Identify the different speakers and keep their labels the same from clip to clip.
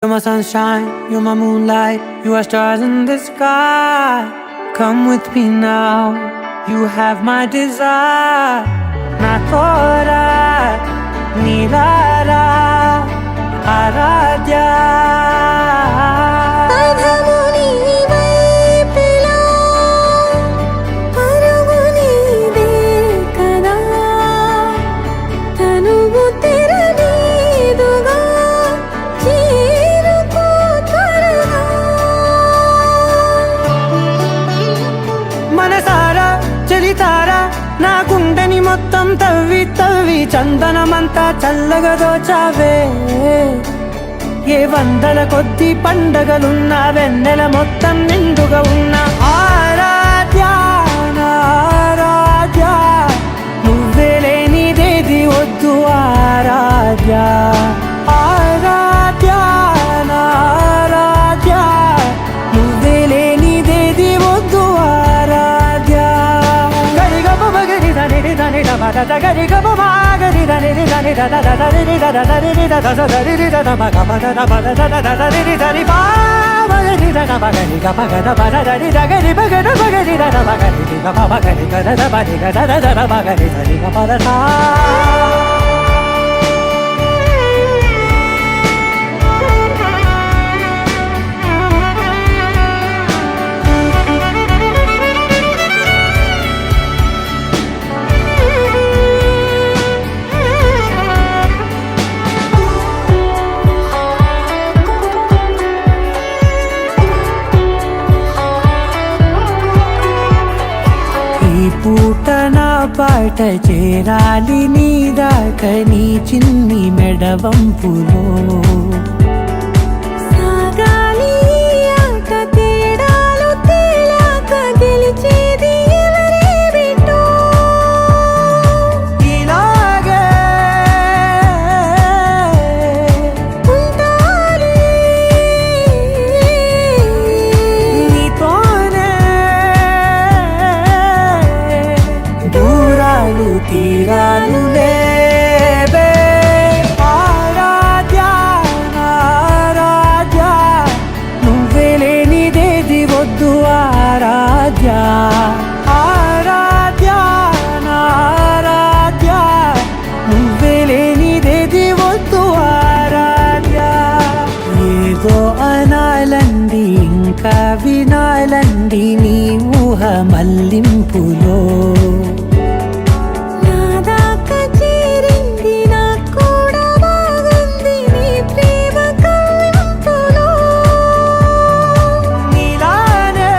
Speaker 1: You're my sunshine, you're my moonlight, you are stars in the sky. Come with me now, you have my desire. Na tora, nilara, aradya. మనసారా చలితారా నా గుండెని మొత్తం తవ్వి తవ్వి చందనమంతా చల్లగా దోచావే. ఏ వందల కొద్ది పండగలున్న వెన్నెల మొత్తం నిండుగా ఉన్న ఆరాధ్య నా ఆరాధ్య, నువ్వే లేనిదేది వద్దు ఆరాధ్య. ఆరాధ్య నా ఆరాధ్య, నువ్వే లేనిదేది వద్దు ఆరాధ్య. గరిగప మగరి దని దని దమద గరిగప మగరి దని దని దద దరి దద దరి దద దరి దద మగపద దద దద దరి దరి పా మగరి దద మగరి గపగద పద దరి దగరి మగద మగరి దద మగరి గప మగరి గద దరి గద దద మగరి దరి గపద సా. ఈ పూట నా పాట చేరాలి నీ దాకా నీ చిన్ని మెడవంపులో.
Speaker 2: సాగాలి ఆట తేడాలు తేలాక గెలిచేది ఎవరే బిడ్డో.
Speaker 1: ఇలాగే
Speaker 2: ఉంటాలి
Speaker 1: నీతోనే దూరాలు తీరాలు లేవే. ఆరాధ్య నా ఆరాధ్య, నువ్వే లేనిదేది వద్దు ఆరాధ్య. ఆరాధ్య నా ఆరాధ్య, నువ్వే లేనిదేది వద్దు ఆరాధ్య. ఏదో అనాలండి ఇంకా వినాలండి నీ ఊహ మల్లింపులో.
Speaker 2: నా దాకా చేరింది నాకు కూడా బాగుంది నీ ప్రేమ కవ్వింపులో.
Speaker 1: నీలానే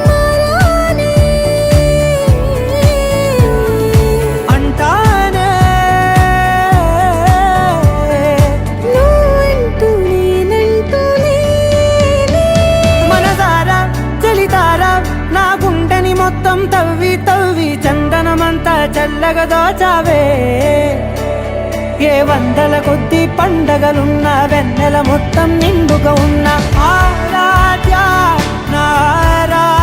Speaker 2: మరానే
Speaker 1: అంటానే
Speaker 2: నువ్వంటూ నేనంటూ లేనే.
Speaker 1: మనసారా చలితారా నా గుండెని మొత్తం తవ్వి తవ్వి చందనమంతా చల్లగా దోచావే. ఏ వందల కొద్ది పండగలున్న వెన్నెల మొత్తం నిండుగా ఉన్న ఆరాధ్య నా ఆరాధ్య.